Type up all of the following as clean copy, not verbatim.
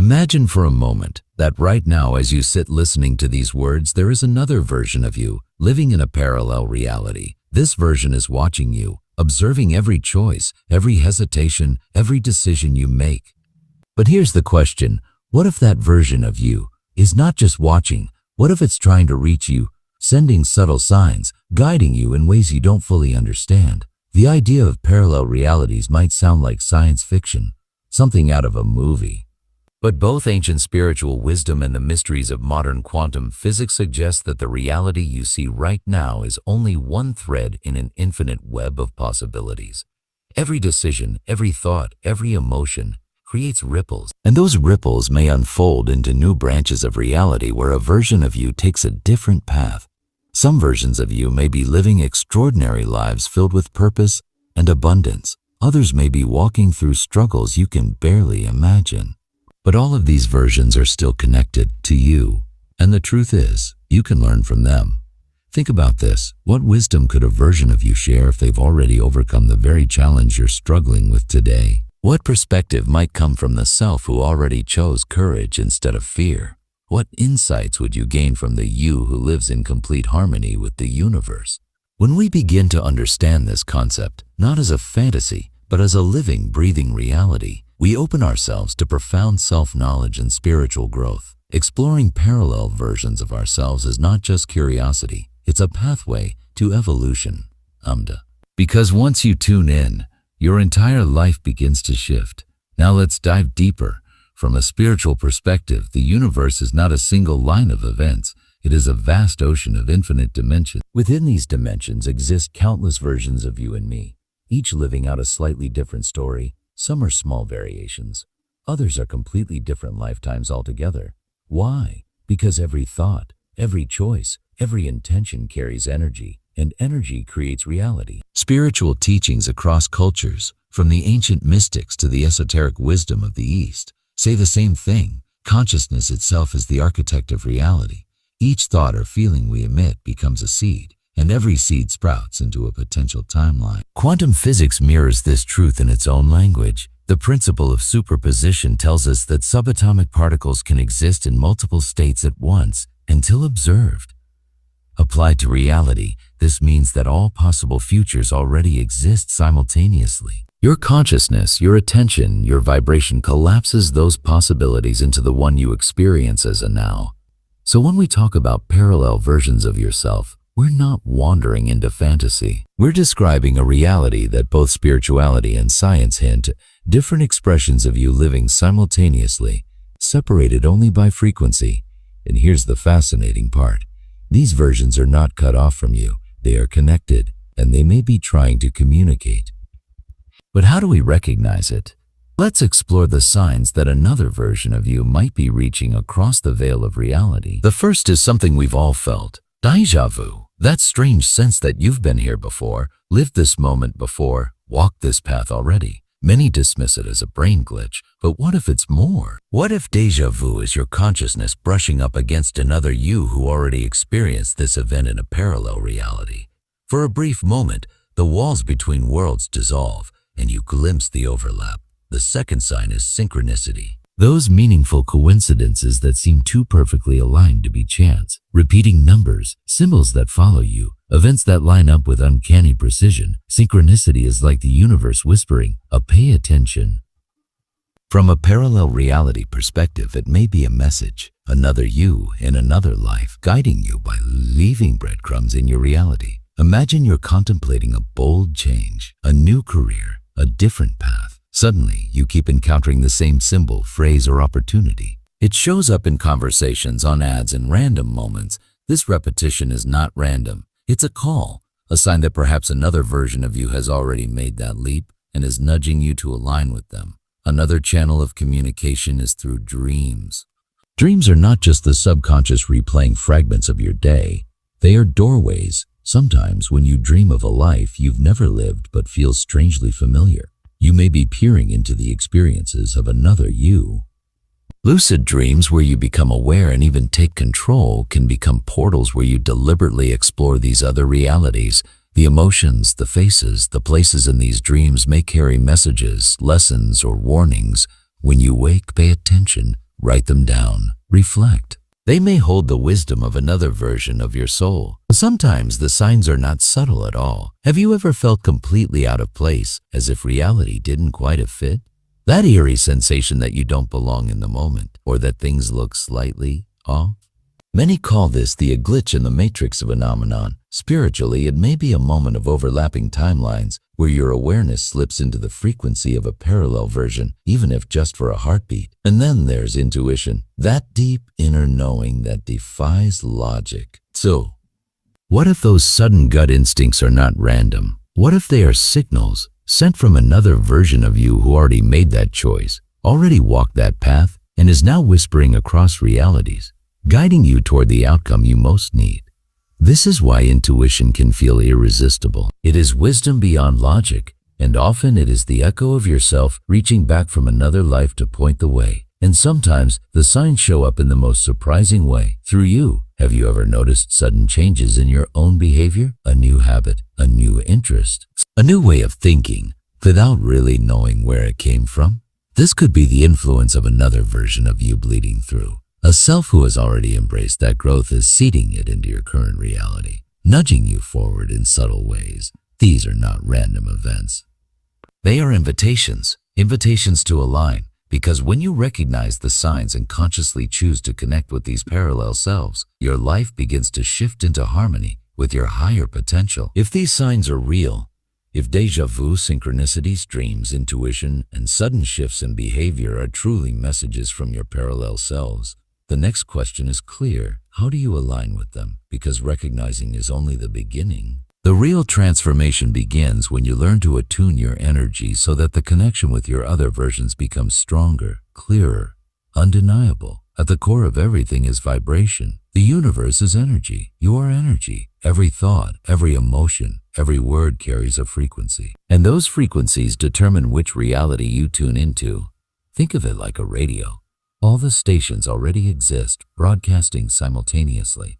Imagine for a moment that right now as you sit listening to these words, there is another version of you living in a parallel reality. This version is watching you, observing every choice, every hesitation, every decision you make. But here's the question, what if that version of you is not just watching? What if it's trying to reach you, sending subtle signs, guiding you in ways you don't fully understand? The idea of parallel realities might sound like science fiction, something out of a movie. But both ancient spiritual wisdom and the mysteries of modern quantum physics suggest that the reality you see right now is only one thread in an infinite web of possibilities. Every decision, every thought, every emotion creates ripples, and those ripples may unfold into new branches of reality where a version of you takes a different path. Some versions of you may be living extraordinary lives filled with purpose and abundance. Others may be walking through struggles you can barely imagine. But all of these versions are still connected to you, and the truth is, you can learn from them. Think about this. What wisdom could a version of you share if they've already overcome the very challenge you're struggling with today? What perspective might come from the self who already chose courage instead of fear? What insights would you gain from the you who lives in complete harmony with the universe? When we begin to understand this concept, not as a fantasy, but as a living, breathing reality, we open ourselves to profound self-knowledge and spiritual growth. Exploring parallel versions of ourselves is not just curiosity, it's a pathway to evolution. Because once you tune in, your entire life begins to shift. Now let's dive deeper. From a spiritual perspective, the universe is not a single line of events. It is a vast ocean of infinite dimensions. Within these dimensions exist countless versions of you and me, each living out a slightly different story. Some are small variations. Others are completely different lifetimes altogether. Why? Because every thought, every choice, every intention carries energy, and energy creates reality. Spiritual teachings across cultures, from the ancient mystics to the esoteric wisdom of the East, say the same thing. Consciousness itself is the architect of reality. Each thought or feeling we emit becomes a seed, and every seed sprouts into a potential timeline. Quantum physics mirrors this truth in its own language. The principle of superposition tells us that subatomic particles can exist in multiple states at once until observed. Applied to reality, this means that all possible futures already exist simultaneously. Your consciousness, your attention, your vibration collapses those possibilities into the one you experience as a now. So when we talk about parallel versions of yourself, we're not wandering into fantasy. We're describing a reality that both spirituality and science hint at different expressions of you living simultaneously, separated only by frequency. And here's the fascinating part. These versions are not cut off from you. They are connected, and they may be trying to communicate. But how do we recognize it? Let's explore the signs that another version of you might be reaching across the veil of reality. The first is something we've all felt. Déjà vu. That strange sense that you've been here before, lived this moment before, walked this path already. Many dismiss it as a brain glitch, but what if it's more? What if déjà vu is your consciousness brushing up against another you who already experienced this event in a parallel reality? For a brief moment, the walls between worlds dissolve, and you glimpse the overlap. The second sign is synchronicity. Those meaningful coincidences that seem too perfectly aligned to be chance. Repeating numbers, symbols that follow you, events that line up with uncanny precision. Synchronicity is like the universe whispering, pay attention. From a parallel reality perspective, it may be a message, another you in another life, guiding you by leaving breadcrumbs in your reality. Imagine you're contemplating a bold change, a new career, a different path. Suddenly, you keep encountering the same symbol, phrase, or opportunity. It shows up in conversations, on ads, and random moments. This repetition is not random. It's a call, a sign that perhaps another version of you has already made that leap and is nudging you to align with them. Another channel of communication is through dreams. Dreams are not just the subconscious replaying fragments of your day. They are doorways. Sometimes when you dream of a life you've never lived but feels strangely familiar, you may be peering into the experiences of another you. Lucid dreams, where you become aware and even take control, can become portals where you deliberately explore these other realities. The emotions, the faces, the places in these dreams may carry messages, lessons, or warnings, When you wake, pay attention, write them down, reflect. They may hold the wisdom of another version of your soul. Sometimes the signs are not subtle at all. Have you ever felt completely out of place, as if reality didn't quite fit? That eerie sensation that you don't belong in the moment, or that things look slightly off? Many call this the glitch in the matrix phenomenon. Spiritually, it may be a moment of overlapping timelines where your awareness slips into the frequency of a parallel version, even if just for a heartbeat. And then there's intuition, that deep inner knowing that defies logic. So, what if those sudden gut instincts are not random? What if they are signals sent from another version of you who already made that choice, already walked that path, and is now whispering across realities, guiding you toward the outcome you most need? This is why intuition can feel irresistible. It is wisdom beyond logic, and often it is the echo of yourself reaching back from another life to point the way. And sometimes the signs show up in the most surprising way, through you. Have you ever noticed sudden changes in your own behavior? A new habit, a new interest, a new way of thinking, without really knowing where it came from? This could be the influence of another version of you bleeding through. A self who has already embraced that growth is seeding it into your current reality, nudging you forward in subtle ways. These are not random events. They are invitations to align, because when you recognize the signs and consciously choose to connect with these parallel selves, your life begins to shift into harmony with your higher potential. If these signs are real, if déjà vu, synchronicities, dreams, intuition, and sudden shifts in behavior are truly messages from your parallel selves, the next question is clear. How do you align with them? Because recognizing is only the beginning. The real transformation begins when you learn to attune your energy so that the connection with your other versions becomes stronger, clearer, undeniable. At the core of everything is vibration. The universe is energy. You are energy. Every thought, every emotion, every word carries a frequency. And those frequencies determine which reality you tune into. Think of it like a radio. All the stations already exist, broadcasting simultaneously.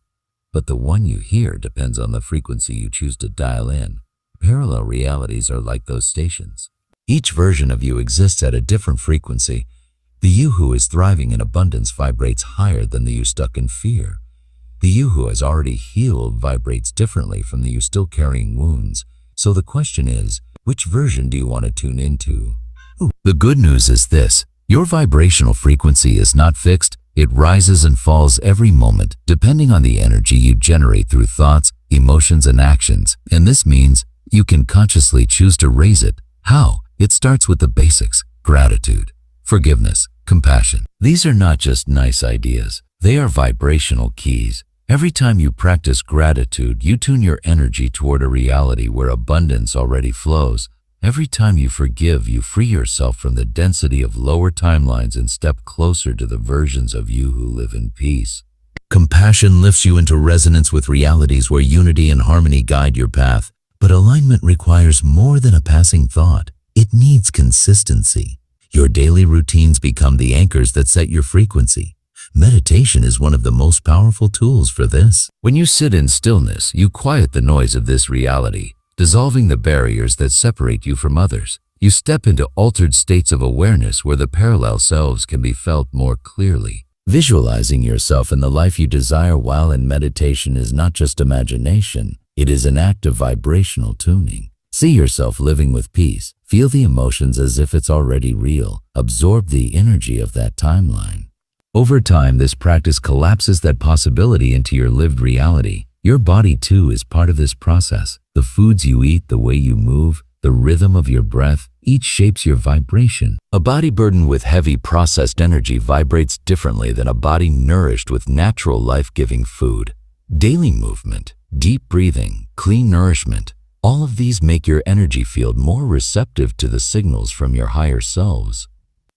But the one you hear depends on the frequency you choose to dial in. Parallel realities are like those stations. Each version of you exists at a different frequency. The you who is thriving in abundance vibrates higher than the you stuck in fear. The you who has already healed vibrates differently from the you still carrying wounds. So the question is, which version do you want to tune into? The good news is this. Your vibrational frequency is not fixed. It rises and falls every moment, depending on the energy you generate through thoughts, emotions, and actions. And this means you can consciously choose to raise it. How? It starts with the basics: gratitude, forgiveness, compassion. These are not just nice ideas. They are vibrational keys. Every time you practice gratitude, you tune your energy toward a reality where abundance already flows. Every time you forgive, you free yourself from the density of lower timelines and step closer to the versions of you who live in peace. Compassion lifts you into resonance with realities where unity and harmony guide your path. But alignment requires more than a passing thought. It needs consistency. Your daily routines become the anchors that set your frequency. Meditation is one of the most powerful tools for this. When you sit in stillness, you quiet the noise of this reality, dissolving the barriers that separate you from others. You step into altered states of awareness where the parallel selves can be felt more clearly. Visualizing yourself in the life you desire while in meditation is not just imagination. It is an act of vibrational tuning. See yourself living with peace. Feel the emotions as if it's already real. Absorb the energy of that timeline. Over time, this practice collapses that possibility into your lived reality. Your body, too, is part of this process. The foods you eat, the way you move, the rhythm of your breath, each shapes your vibration. A body burdened with heavy processed energy vibrates differently than a body nourished with natural life-giving food. Daily movement, deep breathing, clean nourishment, all of these make your energy field more receptive to the signals from your higher selves.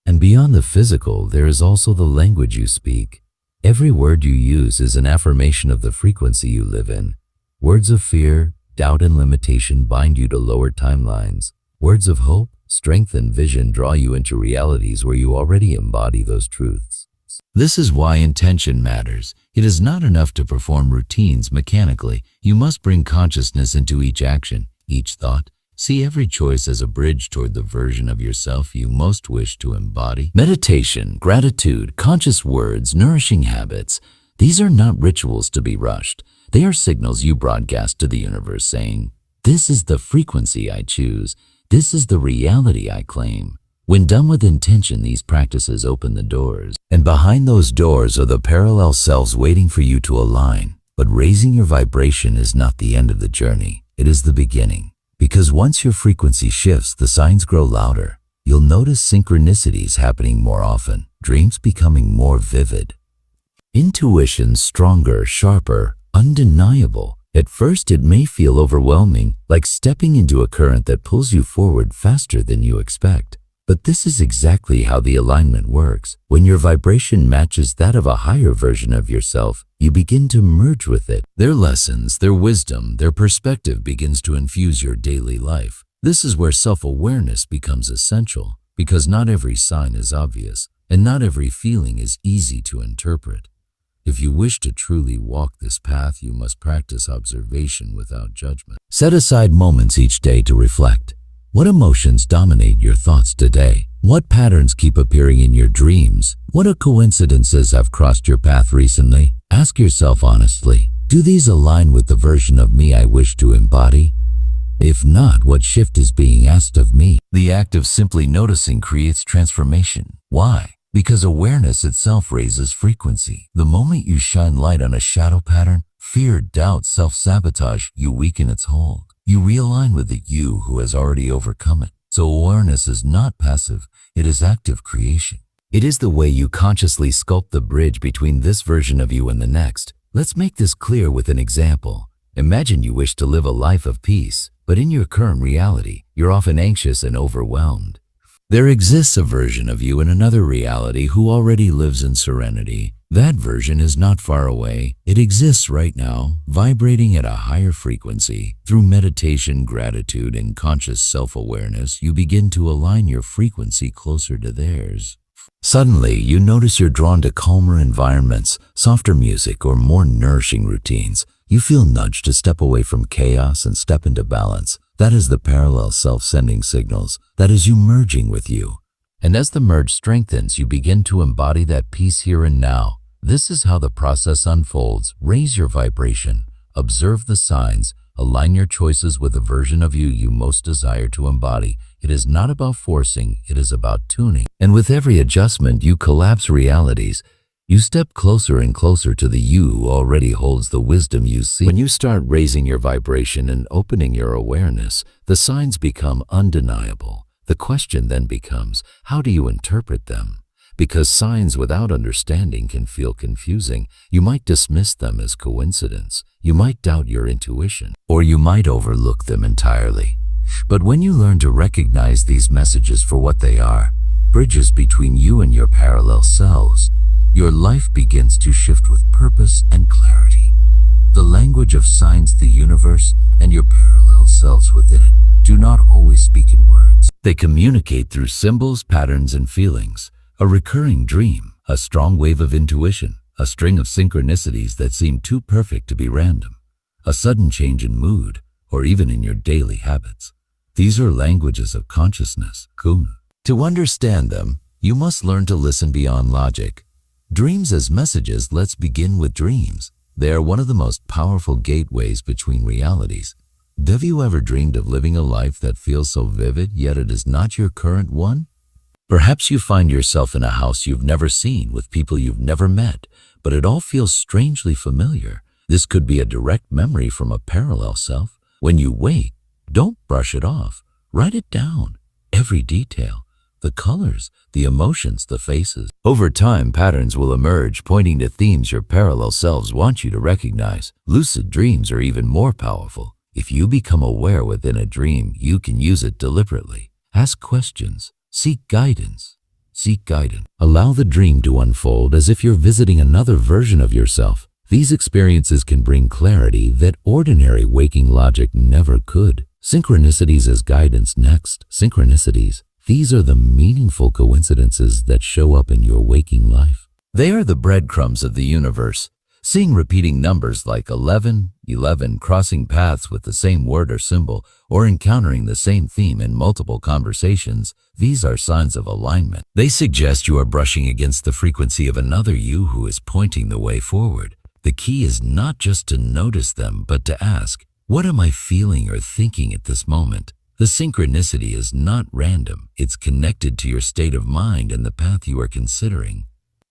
And beyond the physical, there is also the language you speak. Every word you use is an affirmation of the frequency you live in. Words of fear, doubt, and limitation bind you to lower timelines. Words of hope, strength, and vision draw you into realities where you already embody those truths. This is why intention matters. It is not enough to perform routines mechanically. You must bring consciousness into each action, each thought, See every choice as a bridge toward the version of yourself you most wish to embody. Meditation, gratitude, conscious words, nourishing habits. These are not rituals to be rushed. They are signals you broadcast to the universe saying, "This is the frequency I choose. This is the reality I claim." When done with intention, these practices open the doors. And behind those doors are the parallel selves waiting for you to align. But raising your vibration is not the end of the journey. It is the beginning. Because once your frequency shifts, the signs grow louder. You'll notice synchronicities happening more often, dreams becoming more vivid. Intuition stronger, sharper, undeniable. At first, it may feel overwhelming, like stepping into a current that pulls you forward faster than you expect. But this is exactly how the alignment works. When your vibration matches that of a higher version of yourself, you begin to merge with it. Their lessons, their wisdom, their perspective begins to infuse your daily life. This is where self-awareness becomes essential, because not every sign is obvious, and not every feeling is easy to interpret. If you wish to truly walk this path, you must practice observation without judgment. Set aside moments each day to reflect. What emotions dominate your thoughts today? What patterns keep appearing in your dreams? What coincidences have crossed your path recently? Ask yourself honestly, do these align with the version of me I wish to embody? If not, what shift is being asked of me? The act of simply noticing creates transformation. Why? Because awareness itself raises frequency. The moment you shine light on a shadow pattern, fear, doubt, self-sabotage, you weaken its hold. You realign with the you who has already overcome it. So awareness is not passive, it is active creation. It is the way you consciously sculpt the bridge between this version of you and the next. Let's make this clear with an example. Imagine you wish to live a life of peace, but in your current reality, you're often anxious and overwhelmed. There exists a version of you in another reality who already lives in serenity. That version is not far away. It exists right now, vibrating at a higher frequency. Through meditation, gratitude, and conscious self-awareness, you begin to align your frequency closer to theirs. Suddenly, you notice you're drawn to calmer environments, softer music, or more nourishing routines. You feel nudged to step away from chaos and step into balance. That is the parallel self sending signals. That is you merging with you. And as the merge strengthens, you begin to embody that peace here and now. This is how the process unfolds. Raise your vibration, observe the signs, align your choices with the version of you you most desire to embody. It is not about forcing, it is about tuning. And with every adjustment, you collapse realities. You step closer and closer to the you who already holds the wisdom you seek. When you start raising your vibration and opening your awareness, the signs become undeniable. The question then becomes, how do you interpret them? Because signs without understanding can feel confusing. You might dismiss them as coincidence. You might doubt your intuition, or you might overlook them entirely. But when you learn to recognize these messages for what they are, bridges between you and your parallel selves, your life begins to shift with purpose and clarity. The language of signs, the universe, and your parallel selves within it do not always speak in words. They communicate through symbols, patterns, and feelings. A recurring dream, a strong wave of intuition, a string of synchronicities that seem too perfect to be random, a sudden change in mood, or even in your daily habits. These are languages of consciousness, guna. To understand them, you must learn to listen beyond logic. Dreams as messages. Let's begin with dreams. They are one of the most powerful gateways between realities. Have you ever dreamed of living a life that feels so vivid, yet it is not your current one? Perhaps you find yourself in a house you've never seen with people you've never met, but it all feels strangely familiar. This could be a direct memory from a parallel self. When you wake, don't brush it off. Write it down. Every detail. The colors, the emotions, the faces. Over time, patterns will emerge, pointing to themes your parallel selves want you to recognize. Lucid dreams are even more powerful. If you become aware within a dream, you can use it deliberately. Ask questions. Seek guidance. Allow the dream to unfold as if you're visiting another version of yourself. These experiences can bring clarity that ordinary waking logic never could. Synchronicities as guidance. Next, synchronicities. These are the meaningful coincidences that show up in your waking life. They are the breadcrumbs of the universe. Seeing repeating numbers like 11, 11, crossing paths with the same word or symbol, or encountering the same theme in multiple conversations, these are signs of alignment. They suggest you are brushing against the frequency of another you who is pointing the way forward. The key is not just to notice them, but to ask, what am I feeling or thinking at this moment? The synchronicity is not random. It's connected to your state of mind and the path you are considering.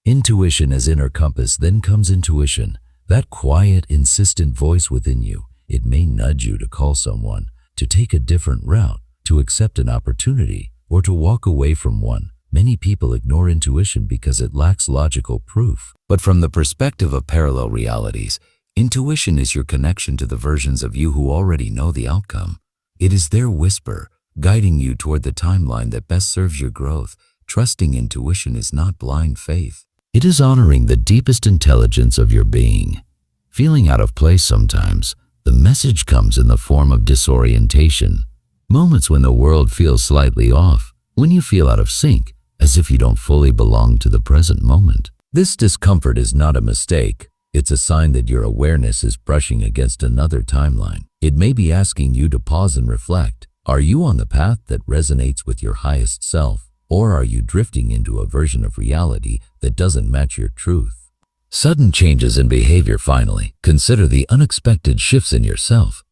Intuition as inner compass, then comes intuition, that quiet, insistent voice within you. It may nudge you to call someone, to take a different route, to accept an opportunity, or to walk away from one. Many people ignore intuition because it lacks logical proof. But from the perspective of parallel realities, intuition is your connection to the versions of you who already know the outcome. It is their whisper, guiding you toward the timeline that best serves your growth. Trusting intuition is not blind faith. It is honoring the deepest intelligence of your being. Feeling out of place sometimes, the message comes in the form of disorientation. Moments when the world feels slightly off, when you feel out of sync, as if you don't fully belong to the present moment. This discomfort is not a mistake. It's a sign that your awareness is brushing against another timeline. It may be asking you to pause and reflect. Are you on the path that resonates with your highest self? Or are you drifting into a version of reality that doesn't match your truth? Sudden changes in behavior finally. Consider the unexpected shifts in yourself.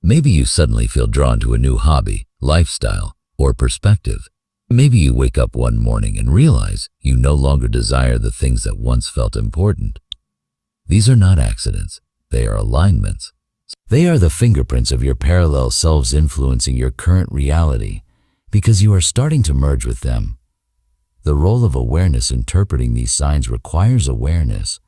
Maybe you suddenly feel drawn to a new hobby, lifestyle, or perspective. Maybe you wake up one morning and realize you no longer desire the things that once felt important. These are not accidents. They are alignments. They are the fingerprints of your parallel selves influencing your current reality, because you are starting to merge with them. The role of awareness interpreting these signs requires awareness.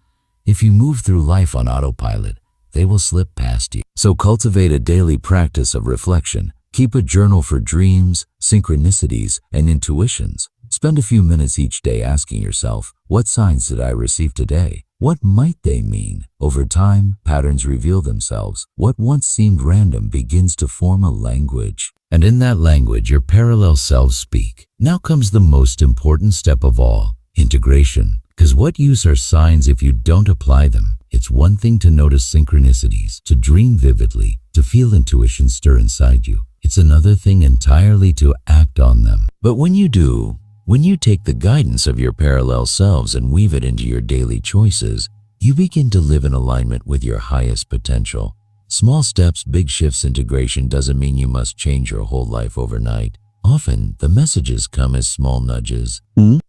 If you move through life on autopilot, they will slip past you. So cultivate a daily practice of reflection. Keep a journal for dreams, synchronicities, and intuitions. Spend a few minutes each day asking yourself, what signs did I receive today? What might they mean? Over time, patterns reveal themselves. What once seemed random begins to form a language. And in that language, your parallel selves speak. Now comes the most important step of all, integration. Because what use are signs if you don't apply them? It's one thing to notice synchronicities, to dream vividly, to feel intuition stir inside you. It's another thing entirely to act on them. But when you do, when you take the guidance of your parallel selves and weave it into your daily choices, you begin to live in alignment with your highest potential. Small steps, big shifts. Integration doesn't mean you must change your whole life overnight. Often, the messages come as small nudges.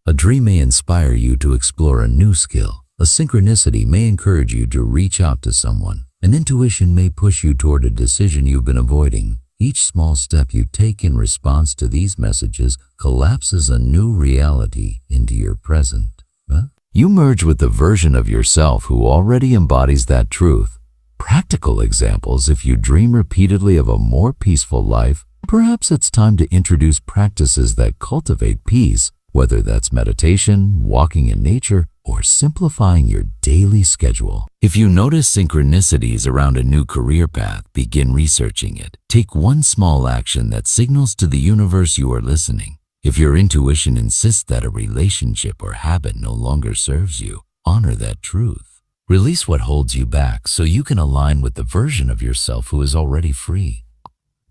A dream may inspire you to explore a new skill. A synchronicity may encourage you to reach out to someone. An intuition may push you toward a decision you've been avoiding. Each small step you take in response to these messages collapses a new reality into your present. You merge with the version of yourself who already embodies that truth. Practical examples: if you dream repeatedly of a more peaceful life, perhaps it's time to introduce practices that cultivate peace, whether that's meditation, walking in nature, or simplifying your daily schedule. If you notice synchronicities around a new career path, begin researching it. Take one small action that signals to the universe you are listening. If your intuition insists that a relationship or habit no longer serves you, honor that truth. Release what holds you back so you can align with the version of yourself who is already free.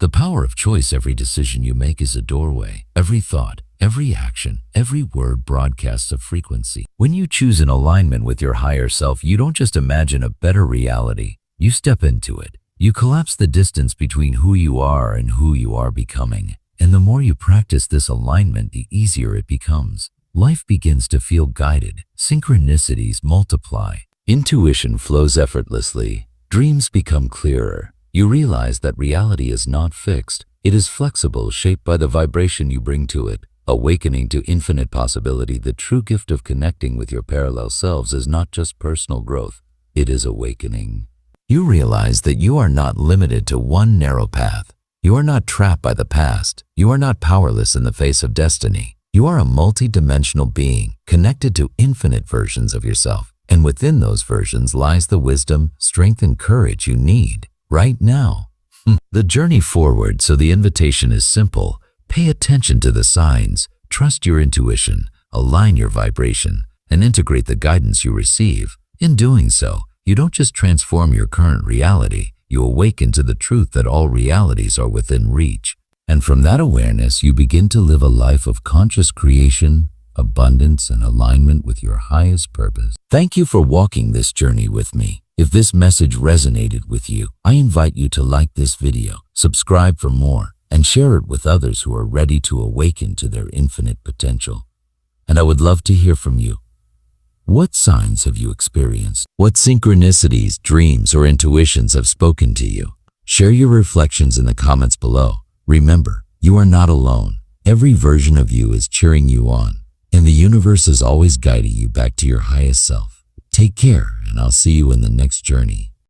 The power of choice. Every decision you make is a doorway. Every thought, every action, every word broadcasts a frequency. When you choose in alignment with your higher self, you don't just imagine a better reality. You step into it. You collapse the distance between who you are and who you are becoming. And the more you practice this alignment, the easier it becomes. Life begins to feel guided. Synchronicities multiply. Intuition flows effortlessly. Dreams become clearer. You realize that reality is not fixed. It is flexible, shaped by the vibration you bring to it. Awakening to infinite possibility. The true gift of connecting with your parallel selves is not just personal growth. It is awakening. You realize that you are not limited to one narrow path. You are not trapped by the past. You are not powerless in the face of destiny. You are a multi-dimensional being, connected to infinite versions of yourself. And within those versions lies the wisdom, strength, and courage you need right now. The journey forward, so the invitation is simple. Pay attention to the signs, trust your intuition, align your vibration, and integrate the guidance you receive. In doing so, You don't just transform your current reality, you awaken to the truth that all realities are within reach. And from that awareness, you begin to live a life of conscious creation, abundance, and alignment with your highest purpose. Thank you for walking this journey with me. If this message resonated with you, I invite you to like this video, subscribe for more, and share it with others who are ready to awaken to their infinite potential. And I would love to hear from you. What signs have you experienced? What synchronicities, dreams, or intuitions have spoken to you? Share your reflections in the comments below. Remember, you are not alone. Every version of you is cheering you on, and the universe is always guiding you back to your highest self. Take care, and I'll see you in the next journey.